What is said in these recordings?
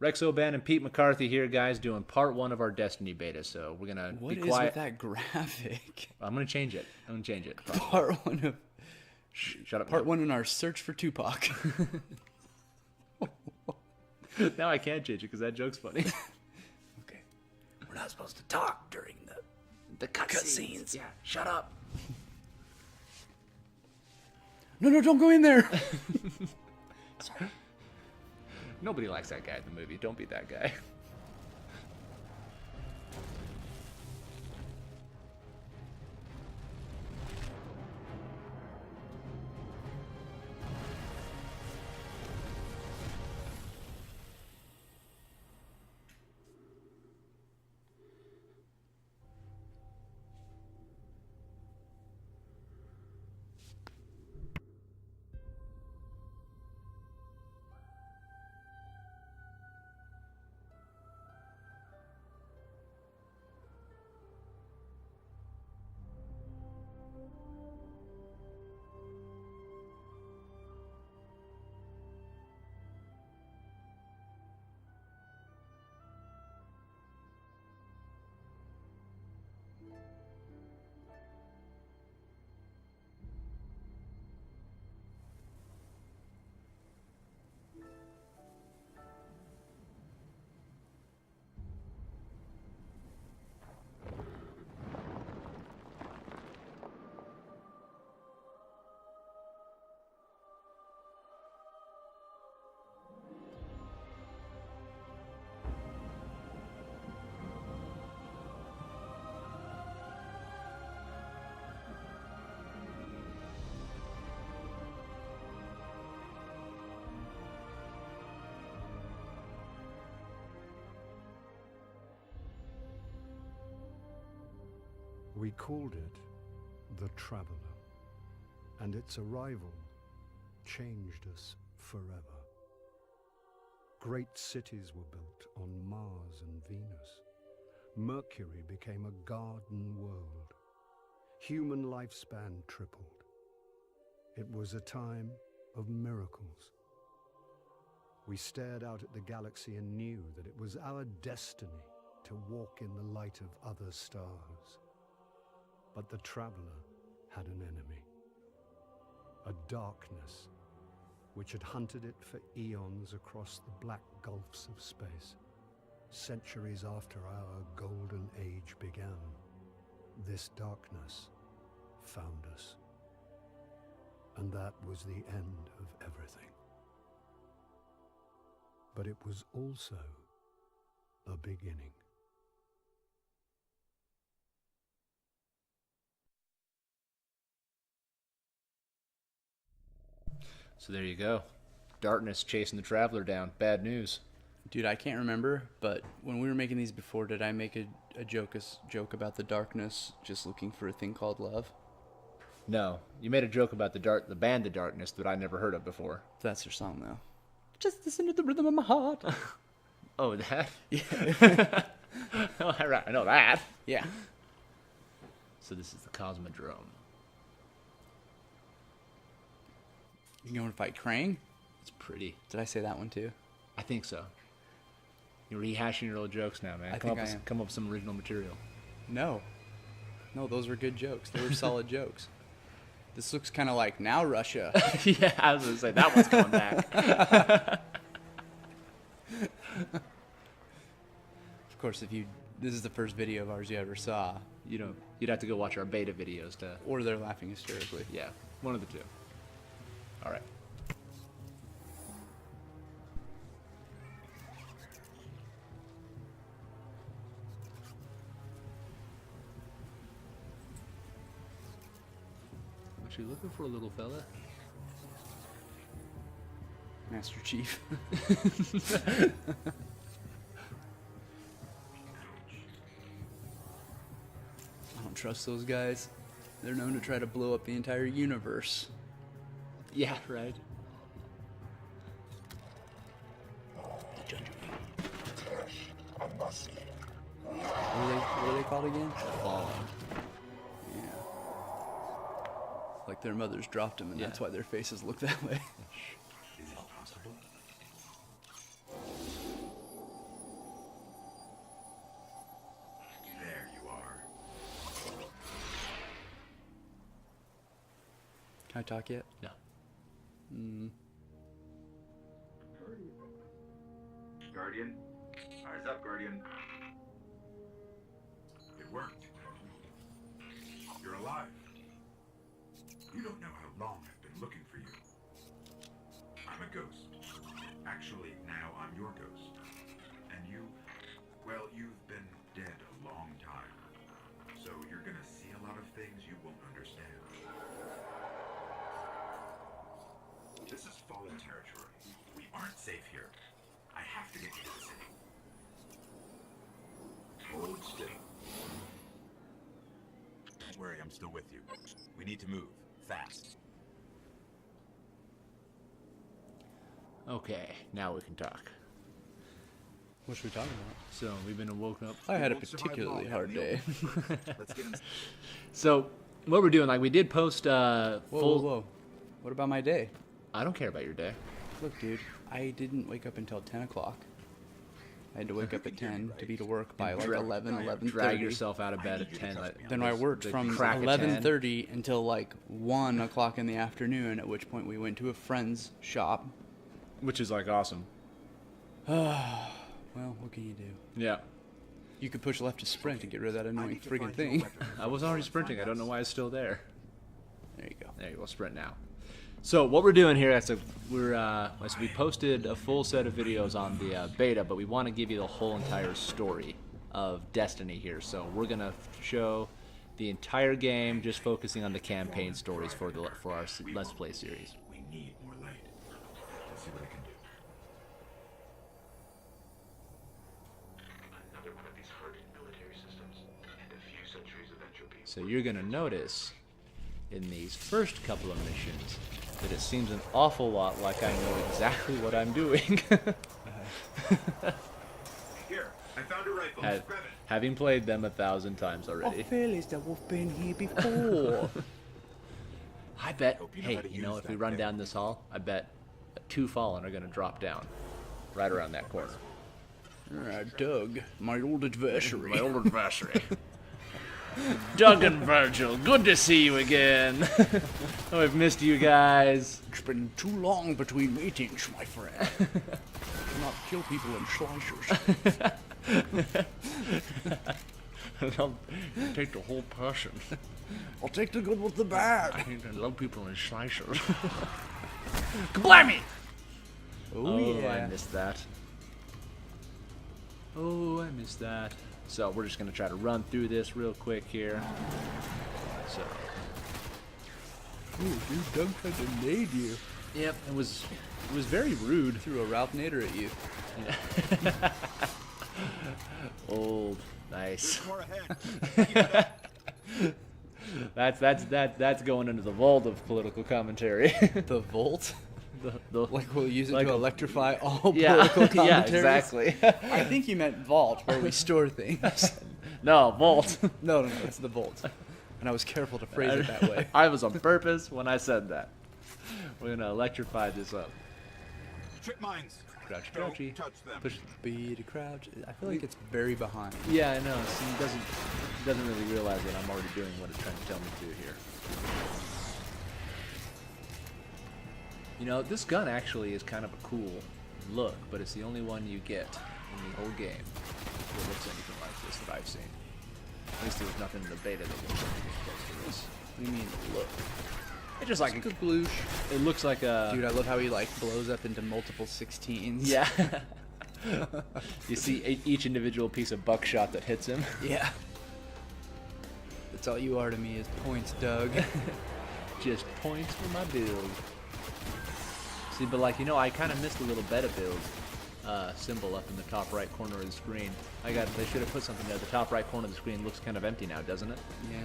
Rex Obannon and Pete McCarthy here, guys, doing part 1 of our Destiny beta. So we're gonna What be is quiet. with that graphic? I'm gonna change it. Part one of Shut up. part one in our search for Tupac. Now I can't change it because that joke's funny. Okay, we're not supposed to talk during the cutscenes. Yeah, shut up. No, don't go in there. Sorry. Nobody likes that guy in the movie. Don't be that guy. We called it the Traveler, and its arrival changed us forever. Great cities were built on Mars and Venus. Mercury became a garden world. Human lifespan tripled. It was a time of miracles. We stared out at the galaxy and knew that it was our destiny to walk in the light of other stars. But the Traveler had an enemy, a darkness which had hunted it for eons across the black gulfs of space. Centuries after our golden age began, this darkness found us. And that was the end of everything. But it was also a beginning. So there you go. Darkness chasing the Traveler down. Bad news. Dude, I can't remember, but when we were making these before, did I make a joke about the darkness just looking for a thing called love? No, you made a joke about the band The Darkness that I never heard of before. That's their song, though. Just listen to the rhythm of my heart. Oh, that? Yeah. Oh, right, I know that. Yeah. So this is the Cosmodrome. You going to fight Krang? It's pretty. Did I say that one too? I think so. You're rehashing your old jokes now, man. I think I am. Come up with some original material. No, those were good jokes. They were solid jokes. This looks kind of like Now Russia. Yeah, I was going to say, that one's coming back. Of course, this is the first video of ours you ever saw. You'd have to go watch our beta videos to... Or they're laughing hysterically. Yeah, one of the two. All right. What you looking for, little fella? Master Chief. I don't trust those guys. They're known to try to blow up the entire universe. Yeah, right. What are they called again? Fallen. Yeah. Like their mothers dropped them, and Yeah. that's why their faces look that way. I talk yet? No. Guardian? Eyes up, Guardian. It worked. You're alive. You don't know how long I've been looking for you. I'm a ghost. Actually, now I'm your ghost. And you, well, you've been dead a long time. So you're gonna see a lot of things you won't understand. This is fallen territory. We aren't safe here. I have to get you to the city. Hold still. Don't worry, I'm still with you. We need to move. Fast. Okay, now we can talk. What should we talk about? So we've been woken up. I had a won't survive particularly long, hard have day. you? Let's get in. So what we're doing, like we did post Whoa, full. whoa. What about my day? I don't care about your day. Look, dude, I didn't wake up until 10 o'clock. I had to wake up at 10 to be to work by like 11:30. Drag yourself out of bed at 10. Then I worked the from crack of 10. 11:30 until like 1 o'clock in the afternoon, at which point we went to a friend's shop. Which is like awesome. Well, what can you do? Yeah. You could push left to sprint to get rid of that annoying friggin' thing. I was already sprinting. I don't know why it's still there. There you go. There you go. Sprint now. So what we're doing here, so we posted a full set of videos on the beta, but we want to give you the whole entire story of Destiny here. So we're gonna show the entire game, just focusing on the campaign stories for our Let's Play series. We need more light. Let's see what I can do. Another one of these hardened military systems, and a few centuries of entropy. So you're gonna notice in these first couple of missions that it seems an awful lot like I know exactly what I'm doing. Here, I found a rifle. Had- Grab it. having played them 1,000 times already. feel as though we've been here before. I bet, Hope you know hey, how to you know, use if we that run thing. down this hall, I bet 2 Fallen are gonna drop down right around that corner. Doug, my old adversary. My old adversary. Doug and Virgil, good to see you again. Oh, I've missed you guys. It's been too long between meetings, my friend. I cannot kill people in slicers. I'll take the whole person. I'll take the good with the bad. I love people in slicers. Kablammy! Oh, I missed that. Oh, I missed that. So we're just gonna try to run through this real quick here. So. Ooh, dude, Doug tried to nade you. Yep, it was very rude. Threw a Ralph Nader at you. Old, nice. There's more ahead. That's going into the vault of political commentary. The Volt? the Like we'll use it Like to a- electrify all yeah, political yeah, commentaries? exactly. I think you meant Vault, where we store things. No, vault. No, it's the Volt. And I was careful to phrase it that way. I was on purpose when I said that. We're gonna electrify this up. Trip mines. Crouch, Don't crouchy. touch them. Push. Be to crouch. I feel like it's very behind. Yeah, I know. See, he doesn't really realize that I'm already doing what it's trying to tell me to do here. You know, this gun actually is kind of a cool look, but it's the only one you get in the whole game that looks anything like this that I've seen. At least there was nothing in the beta that looks anything close to this. What do you mean, look? It's just like Good bloosh. it looks like a Dude, I love how he like blows up into multiple 16s. yeah. You see each individual piece of buckshot that hits him. Yeah. That's all you are to me is points, Doug. Just points for my build. See, but like, you know, I kind of missed the little beta build symbol up in the top right corner of the screen. They should have put something there. The top right corner of the screen looks kind of empty now, doesn't it? Yeah.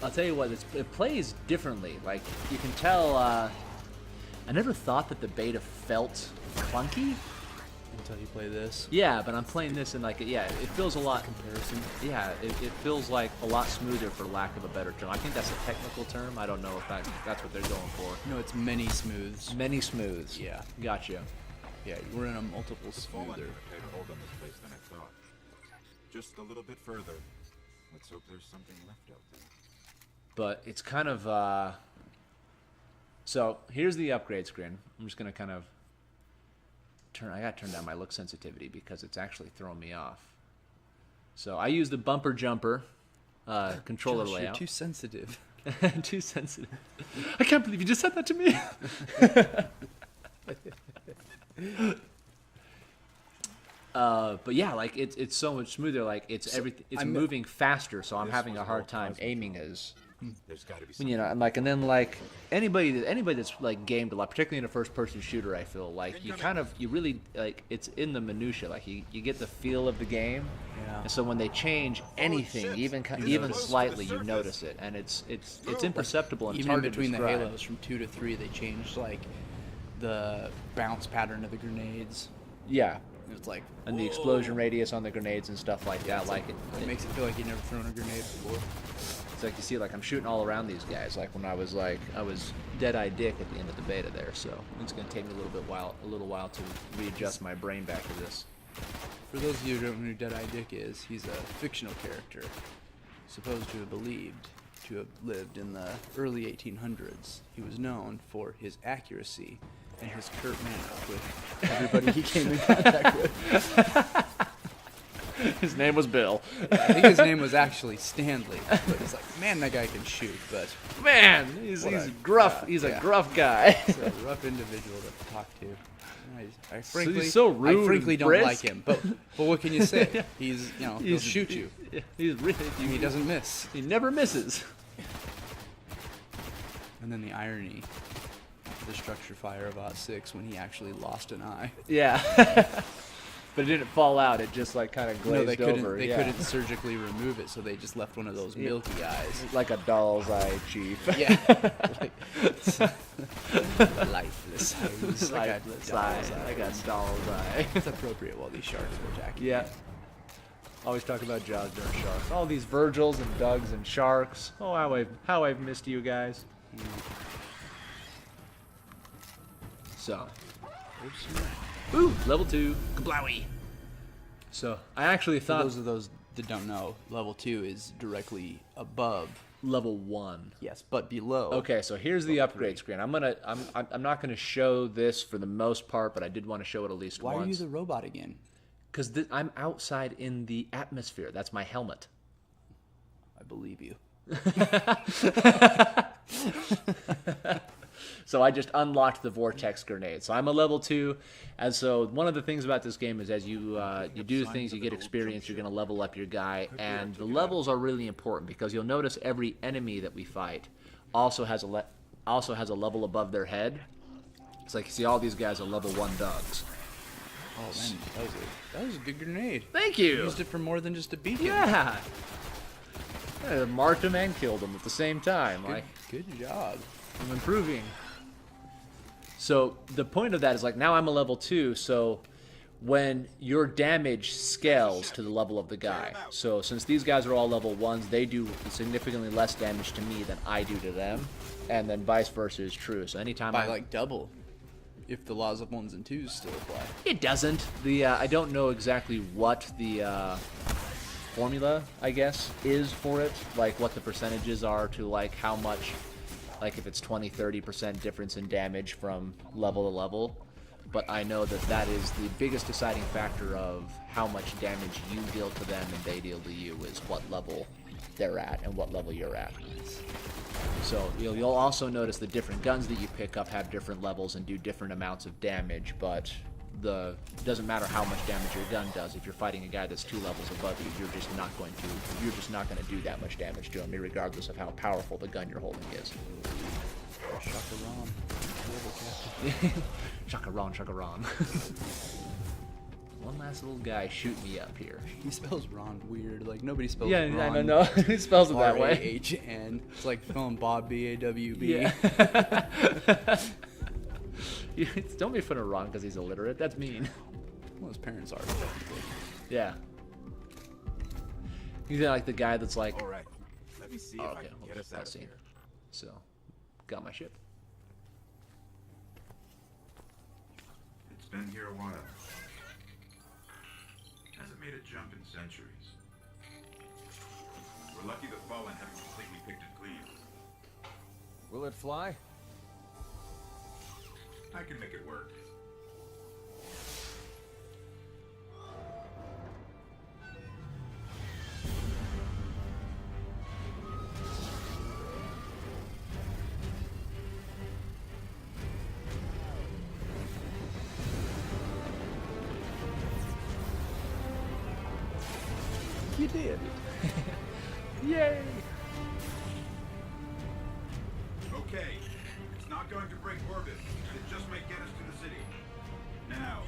I'll tell you what, it plays differently. Like, you can tell, I never thought that the beta felt clunky. Until you play this. Yeah, but I'm playing this and like, yeah, it feels a lot, Comparison. yeah, it feels like a lot smoother for lack of a better term. I think that's a technical term. I don't know if that's what they're going for. No, it's many smooths. Many smooths. Yeah. Gotcha. Yeah, we're in a multiple Fallen smoother. had a hold on this place than I thought. Just a little bit further. Let's hope there's something left out there. But it's kind of, So here's the upgrade screen. I'm just gonna kind of I gotta turn down my look sensitivity because it's actually throwing me off. So I use the bumper jumper controller Josh, layout. You're too sensitive. Too sensitive. I can't believe you just said that to me. But yeah, like it's so much smoother. Like it's everything. It's moving faster, so I'm having a hard time aiming as. There's got to be You know, and then like anybody that's like gamed a lot, particularly in a first-person shooter, I feel like you really like it's in the minutia. Like you get the feel of the game, and so when they change anything, even slightly, you notice it, and it's imperceptible and it's Even hard between to the describe. halos from 2 to 3, they changed like the bounce pattern of the grenades. Yeah, It's like and the explosion radius on the grenades and stuff like that. Like it makes it feel like you've never thrown a grenade before. it's like you see, like I'm shooting all around these guys. Like when I was dead-eye dick at the end of the beta there. So it's gonna take me a little while to readjust my brain back to this. For those of you who don't know who Deadeye Dick is, he's a fictional character, supposed to have believed to have lived in the early 1800s. He was known for his accuracy and his curt manner with everybody he came in contact with. His name was Bill. I think his name was actually Stanley, but it's like, man, that guy can shoot, but Man, he's gruff. He's a gruff guy. he's a rough individual to talk to. I frankly, he's so rude I frankly and don't brisk. like him, but what can you say? He's, he'll shoot you. He's really. He doesn't miss. He never misses. And then the irony, the structure fire of Ot 6 when he actually lost an eye. Yeah. But it didn't fall out. It just like kind of glazed No, they couldn't. over. They yeah. couldn't surgically remove it, so they just left one of those milky eyes. Like a doll's eye, chief. Yeah, like, lifeless eyes. Lifeless eye. Like a doll's eye. It's appropriate while these sharks are attacking. Yeah. Always talk about Jaws during sharks. All these Virgils and Dougs and sharks. Oh, how I've missed you guys. So. Ooh, level 2. Kablowie. So, I actually For thought those of those that don't know, level 2 is directly above. level 1. Yes, but below. Okay, so here's the upgrade screen. I'm not gonna show this for the most part, but I did want to show it at least Why are you once. the robot again? Because I'm outside in the atmosphere. That's my helmet. I believe you. So I just unlocked the vortex grenade. So I'm a level 2, and so one of the things about this game is as you do things, you get experience. You're gonna level up your guy, and the levels are really important because you'll notice every enemy that we fight also has a level above their head. It's like you see all these guys are level 1 Dougs. Oh man, that was a good grenade. Thank You you. used it for more than just a beacon. Yeah. I marked him and killed him at the same time. Like Good job. I'm improving. So the point of that is like now I'm a level 2, so when your damage scales to the level of the guy. So since these guys are all level 1s, they do significantly less damage to me than I do to them, and then vice versa is true. So anytime By like double, if the laws of 1s and 2s still apply. it doesn't. The I don't know exactly what the formula, I guess, is for it, like what the percentages are to like how much, like if it's 20-30% difference in damage from level to level, but I know that is the biggest deciding factor of how much damage you deal to them and they deal to you is what level they're at and what level you're at. So you'll also notice the different guns that you pick up have different levels and do different amounts of damage, but it doesn't matter how much damage your gun does. If you're fighting a guy that's 2 levels above you, you're just not going to do that much damage to him, regardless of how powerful the gun you're holding is. Shaka-ron. Shaka-ron. One last little guy shoot me up here. He spells Ron weird. Like nobody spells Yeah, Ron. I don't know. He spells it that way. R-A-H-N. It's like spelling Bob B-A-W-B. Yeah. Don't make fun of Ron because he's illiterate. That's mean. Well, his parents are. Yeah. He's like the guy that's like, All right. Let me see if I can get us out of cutscene. here. So, got my ship. It's been here a while. Hasn't made a jump in centuries. We're lucky the Fallen haven't completely picked it clean. Will it fly? I can make it work. You did. Yay! Okay, it's not going to break orbit, and it just may get us to the city. Now,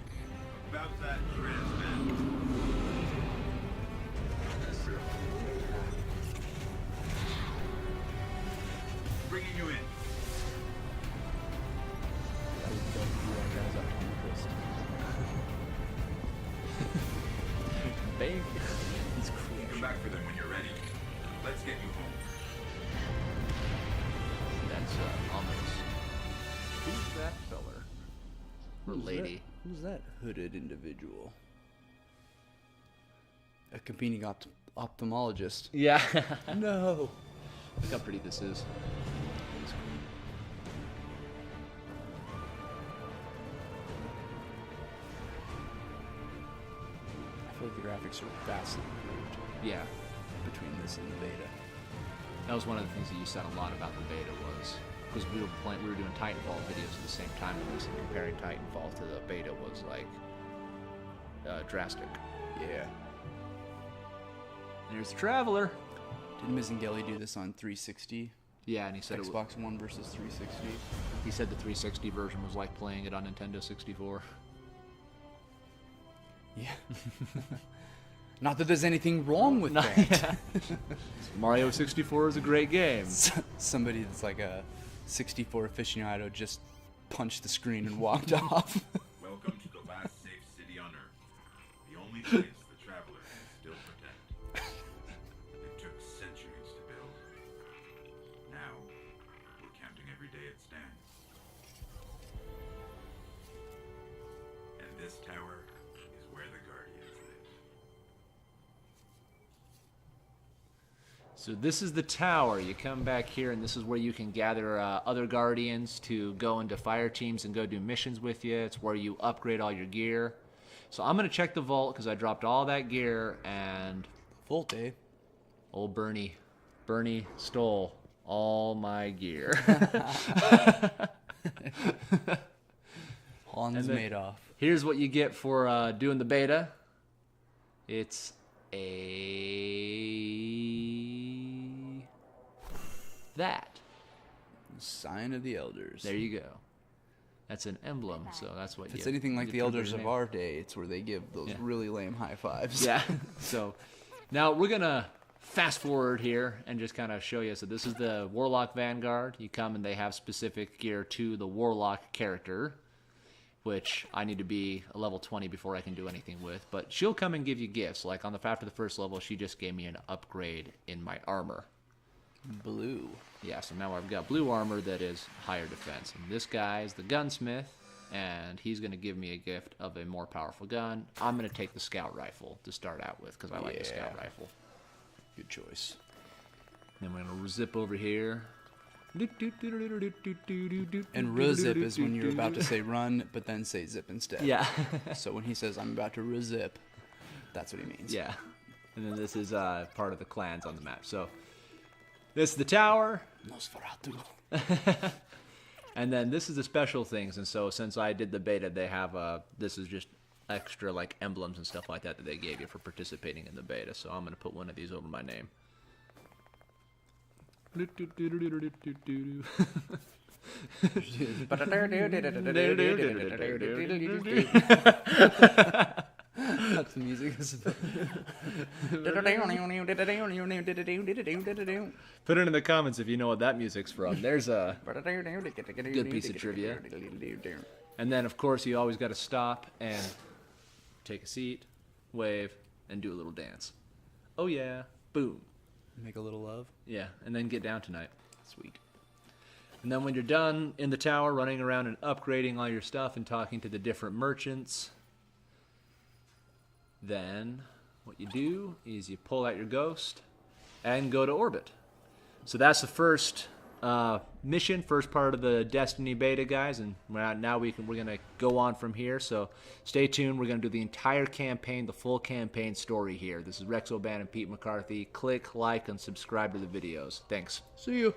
about that transmit. Bringing you in. Bang. He's Come back for them when you're ready. Let's get you home. That's ominous. Who's that feller? Or lady? Who's that hooded individual? A competing ophthalmologist. Yeah. No. Look how pretty this is. I feel like the graphics are vastly improved Yeah. between this and the beta. That was one of the things that you said a lot about the beta was because we were doing Titanfall videos at the same time as this, and comparing Titanfall to the beta was like drastic. Yeah. There's the Traveler. Did Mizangeli do this on 360? Yeah, and he said Xbox One versus 360? he said the 360 version was like playing it on Nintendo 64. Yeah. Not that there's anything wrong with that. Mario 64 is a great game. Somebody that's like a 64 aficionado just punched the screen and walked off. Welcome to the last safe city on Earth. The only place the Traveler can still protect. It took centuries to build. Now, we're counting every day it stands. And this tower is where the Guardians live. So this is the tower. You come back here, and this is where you can gather other Guardians to go into fire teams and go do missions with you. It's where you upgrade all your gear. So I'm going to check the vault because I dropped all that gear, and Volt, eh? old Bernie stole all my gear. Hans then- Madoff. Here's what you get for doing the beta. It's that. Sign of the Elders. There you go. That's an emblem, so that's what If it's you... anything like you the put Elders your of name. our day, it's where they give those Yeah. really lame high fives. Yeah. So now we're gonna fast forward here and just kind of show you. So this is the Warlock Vanguard. You come and they have specific gear to the Warlock character, which I need to be a level 20 before I can do anything with. But she'll come and give you gifts. Like after the first level, she just gave me an upgrade in my armor. Blue. Yeah, so now I've got blue armor that is higher defense. And this guy is the gunsmith, and he's going to give me a gift of a more powerful gun. I'm going to take the scout rifle to start out with because I like the scout Yeah. rifle. Good choice. Then we're going to zip over here. And rezip is when you're about to say run, but then say zip instead. Yeah. So when he says I'm about to rezip, that's what he means. Yeah. And then this is part of the clans on the map. So this is the tower. Nosferatu. And then this is the special things. And so since I did the beta, they have this is just extra like emblems and stuff like that they gave you for participating in the beta. So I'm going to put one of these over my name. That's the music. Put it in the comments if you know what that music's from. There's a good piece of trivia. And then, of course, you always got to stop and take a seat, wave, and do a little dance. Oh, yeah. Boom. Make a little love. Yeah, and then get down tonight. Sweet. And then when you're done in the tower, running around and upgrading all your stuff and talking to the different merchants, then what you do is you pull out your ghost and go to orbit. So that's the first mission, first part of the Destiny beta, guys, and now we're gonna go on from here. So stay tuned. We're gonna do the entire campaign, the full campaign story here. This is Rex Obannon and Pete McCarthy. Click, like, and subscribe to the videos. Thanks. See you.